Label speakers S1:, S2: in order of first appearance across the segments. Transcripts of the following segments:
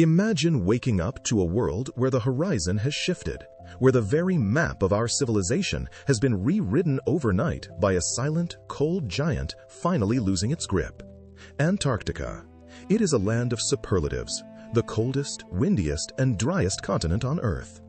S1: Imagine waking up to a world where the horizon has shifted, where the very map of our civilization has been rewritten overnight by a silent, cold giant finally losing its grip. Antarctica. It is a land of superlatives, the coldest, windiest, and driest continent on Earth.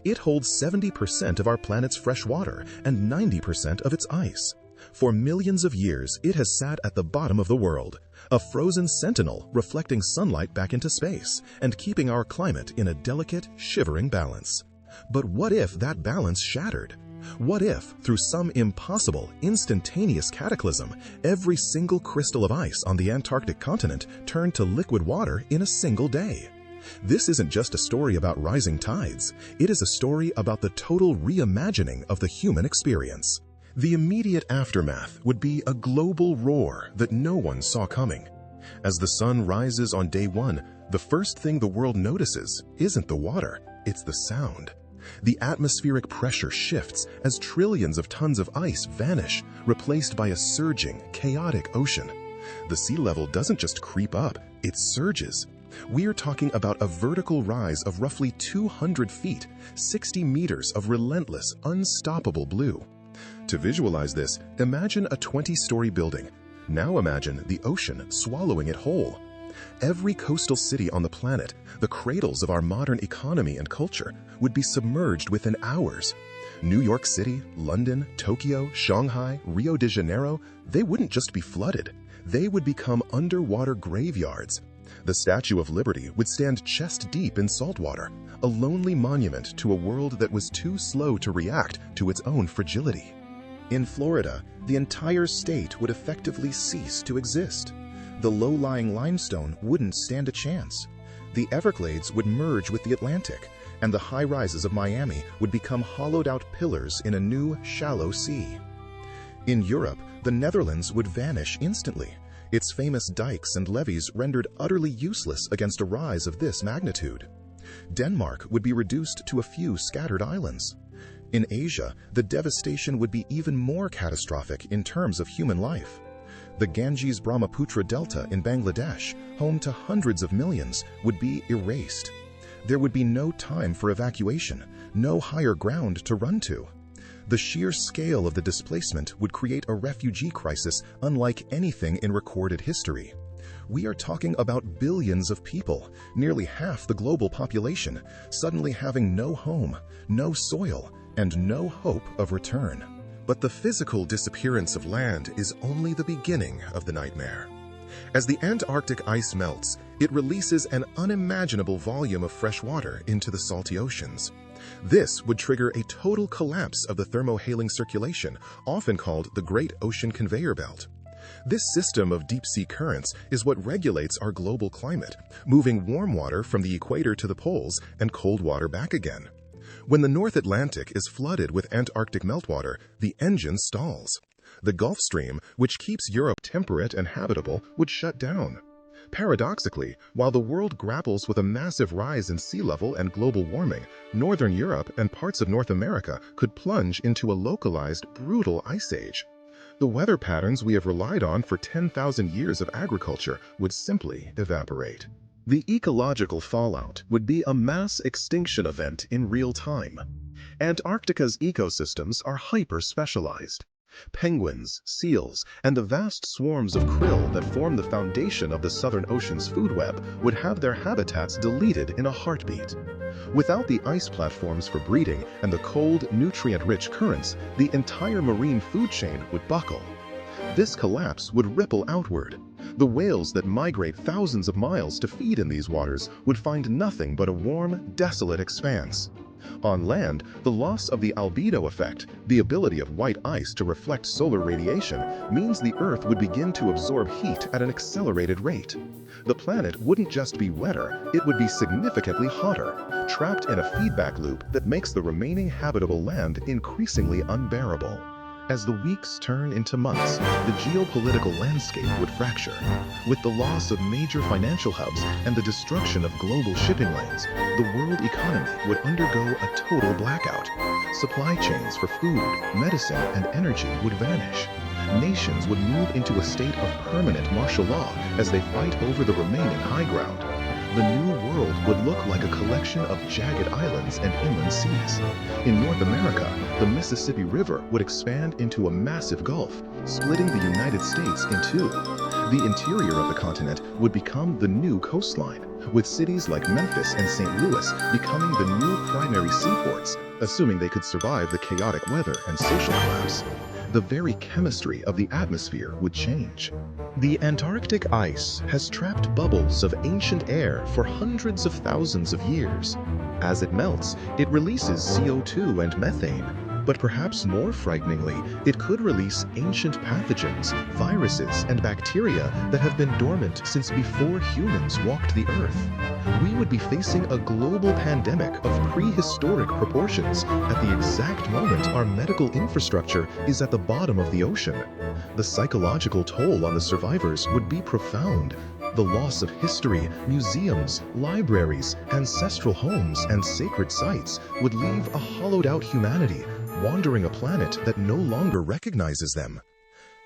S1: It holds 70% of our planet's fresh water and 90% of its ice. For millions of years, it has sat at the bottom of the world, a frozen sentinel reflecting sunlight back into space and keeping our climate in a delicate, shivering balance. But what if that balance shattered? What if, through some impossible, instantaneous cataclysm, every single crystal of ice on the Antarctic continent turned to liquid water in a single day? This isn't just a story about rising tides. It is a story about the total reimagining of the human experience. The immediate aftermath would be a global roar that no one saw coming. As the sun rises on day one, the first thing the world notices isn't the water, it's the sound. The atmospheric pressure shifts as trillions of tons of ice vanish, replaced by a surging, chaotic ocean. The sea level doesn't just creep up, it surges. We are talking about a vertical rise of roughly 200 feet, 60 meters of relentless, unstoppable blue. To visualize this, imagine a 20-story building. Now imagine the ocean swallowing it whole. Every coastal city on the planet, the cradles of our modern economy and culture, would be submerged within hours. New York City, London, Tokyo, Shanghai, Rio de Janeiro, they wouldn't just be flooded. They would become underwater graveyards. The Statue of Liberty would stand chest deep in salt water, a lonely monument to a world that was too slow to react to its own fragility. In Florida, the entire state would effectively cease to exist. The low-lying limestone wouldn't stand a chance. The Everglades would merge with the Atlantic, and the high-rises of Miami would become hollowed-out pillars in a new, shallow sea. In Europe, the Netherlands would vanish instantly, its famous dikes and levees rendered utterly useless against a rise of this magnitude. Denmark would be reduced to a few scattered islands. In Asia, the devastation would be even more catastrophic in terms of human life. The Ganges-Brahmaputra Delta in Bangladesh, home to hundreds of millions, would be erased. There would be no time for evacuation, no higher ground to run to. The sheer scale of the displacement would create a refugee crisis unlike anything in recorded history. We are talking about billions of people, nearly half the global population, suddenly having no home, no soil, and no hope of return. But the physical disappearance of land is only the beginning of the nightmare. As the Antarctic ice melts, it releases an unimaginable volume of fresh water into the salty oceans. This would trigger a total collapse of the thermohaline circulation, often called the Great Ocean Conveyor Belt. This system of deep-sea currents is what regulates our global climate, moving warm water from the equator to the poles and cold water back again. When the North Atlantic is flooded with Antarctic meltwater, the engine stalls. The Gulf Stream, which keeps Europe temperate and habitable, would shut down. Paradoxically, while the world grapples with a massive rise in sea level and global warming, Northern Europe and parts of North America could plunge into a localized, brutal ice age. The weather patterns we have relied on for 10,000 years of agriculture would simply evaporate. The ecological fallout would be a mass extinction event in real time. Antarctica's ecosystems are hyper-specialized. Penguins, seals, and the vast swarms of krill that form the foundation of the Southern Ocean's food web would have their habitats deleted in a heartbeat. Without the ice platforms for breeding and the cold, nutrient-rich currents, the entire marine food chain would buckle. This collapse would ripple outward. The whales that migrate thousands of miles to feed in these waters would find nothing but a warm, desolate expanse. On land, the loss of the albedo effect, the ability of white ice to reflect solar radiation, means the Earth would begin to absorb heat at an accelerated rate. The planet wouldn't just be wetter, it would be significantly hotter, trapped in a feedback loop that makes the remaining habitable land increasingly unbearable. As the weeks turn into months, the geopolitical landscape would fracture. With the loss of major financial hubs and the destruction of global shipping lanes, the world economy would undergo a total blackout. Supply chains for food, medicine, and energy would vanish. Nations would move into a state of permanent martial law as they fight over the remaining high ground. the new world would look like a collection of jagged islands and inland seas. In North America, the Mississippi River would expand into a massive gulf, splitting the United States in two. The interior of the continent would become the new coastline, with cities like Memphis and St. Louis becoming the new primary seaports, assuming they could survive the chaotic weather and social collapse. The very chemistry of the atmosphere would change. The Antarctic ice has trapped bubbles of ancient air for hundreds of thousands of years. As it melts, it releases CO2 and methane. But perhaps more frighteningly, it could release ancient pathogens, viruses, and bacteria that have been dormant since before humans walked the Earth. We would be facing a global pandemic of prehistoric proportions at the exact moment our medical infrastructure is at the bottom of the ocean. The psychological toll on the survivors would be profound. The loss of history, museums, libraries, ancestral homes, and sacred sites would leave a hollowed-out humanity, wandering a planet that no longer recognizes them.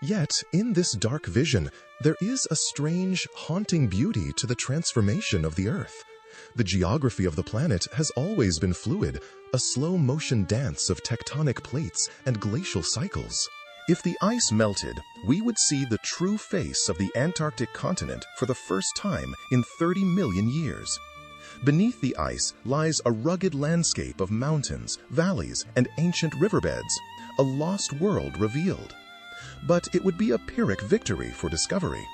S1: Yet, in this dark vision, there is a strange, haunting beauty to the transformation of the Earth. The geography of the planet has always been fluid, a slow-motion dance of tectonic plates and glacial cycles. If the ice melted, we would see the true face of the Antarctic continent for the first time in 30 million years. Beneath the ice lies a rugged landscape of mountains, valleys, and ancient riverbeds, a lost world revealed. But it would be a Pyrrhic victory for discovery.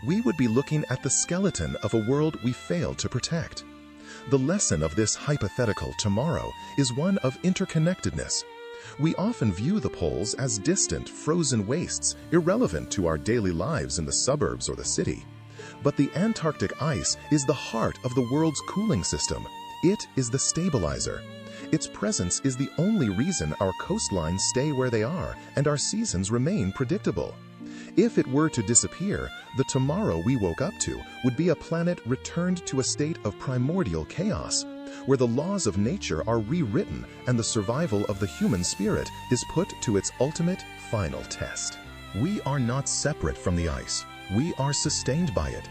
S1: We would be looking at the skeleton of a world we failed to protect. The lesson of this hypothetical tomorrow is one of interconnectedness. We often view the poles as distant, frozen wastes, irrelevant to our daily lives in the suburbs or the city. But the Antarctic ice is the heart of the world's cooling system. It is the stabilizer. Its presence is the only reason our coastlines stay where they are and our seasons remain predictable. If it were to disappear, the tomorrow we woke up to would be a planet returned to a state of primordial chaos, where the laws of nature are rewritten and the survival of the human spirit is put to its ultimate, final test. We are not separate from the ice. We are sustained by it.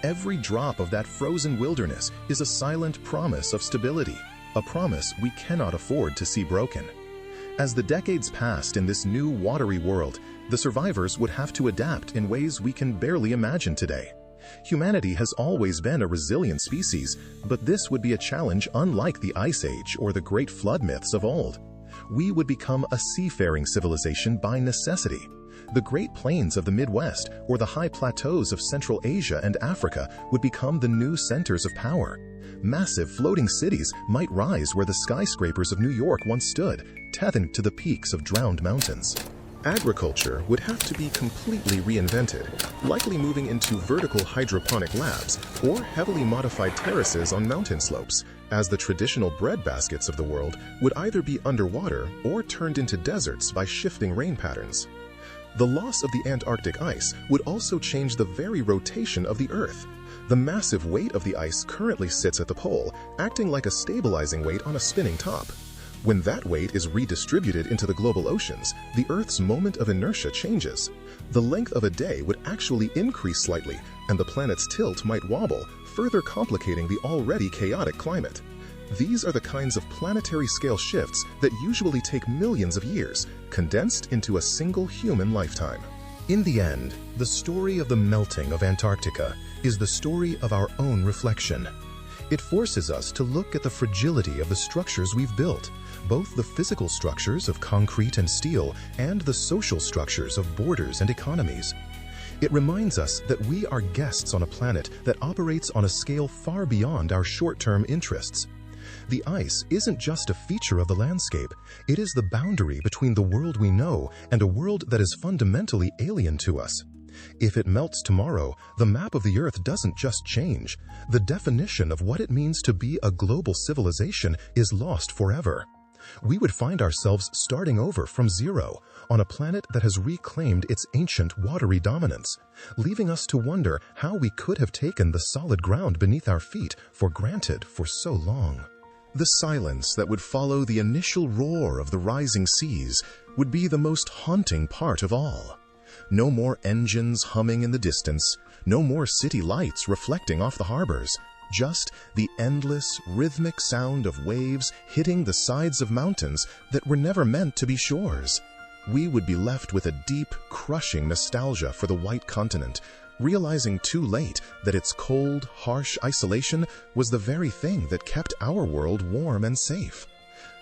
S1: Every drop of that frozen wilderness is a silent promise of stability, a promise we cannot afford to see broken. As the decades passed in this new watery world, the survivors would have to adapt in ways we can barely imagine today. Humanity has always been a resilient species, but this would be a challenge unlike the Ice Age or the Great Flood myths of old. We would become a seafaring civilization by necessity. The Great Plains of the Midwest or the high plateaus of Central Asia and Africa would become the new centers of power. Massive floating cities might rise where the skyscrapers of New York once stood, tethered to the peaks of drowned mountains. Agriculture would have to be completely reinvented, likely moving into vertical hydroponic labs or heavily modified terraces on mountain slopes, as the traditional bread baskets of the world would either be underwater or turned into deserts by shifting rain patterns. The loss of the Antarctic ice would also change the very rotation of the Earth. The massive weight of the ice currently sits at the pole, acting like a stabilizing weight on a spinning top. When that weight is redistributed into the global oceans, the Earth's moment of inertia changes. The length of a day would actually increase slightly, and the planet's tilt might wobble, further complicating the already chaotic climate. These are the kinds of planetary-scale shifts that usually take millions of years, condensed into a single human lifetime. In the end, the story of the melting of Antarctica is the story of our own reflection. It forces us to look at the fragility of the structures we've built, both the physical structures of concrete and steel and the social structures of borders and economies. It reminds us that we are guests on a planet that operates on a scale far beyond our short-term interests. The ice isn't just a feature of the landscape, it is the boundary between the world we know and a world that is fundamentally alien to us. If it melts tomorrow, the map of the Earth doesn't just change. The definition of what it means to be a global civilization is lost forever. We would find ourselves starting over from zero, on a planet that has reclaimed its ancient watery dominance, leaving us to wonder how we could have taken the solid ground beneath our feet for granted for so long. The silence that would follow the initial roar of the rising seas would be the most haunting part of all. No more engines humming in the distance, no more city lights reflecting off the harbors. Just the endless, rhythmic sound of waves hitting the sides of mountains that were never meant to be shores. We would be left with a deep, crushing nostalgia for the white continent, realizing too late that its cold, harsh isolation was the very thing that kept our world warm and safe.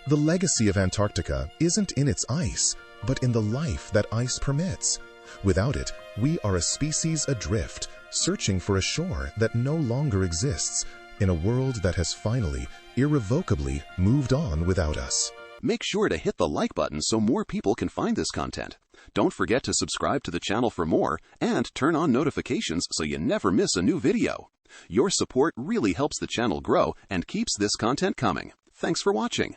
S1: The legacy of Antarctica isn't in its ice, but in the life that ice permits. Without it, we are a species adrift, searching for a shore that no longer exists, in a world that has finally, irrevocably moved on without us.
S2: Make sure to hit the like button so more people can find this content. Don't forget to subscribe to the channel for more and turn on notifications so you never miss a new video. Your support really helps the channel grow and keeps this content coming. Thanks for watching.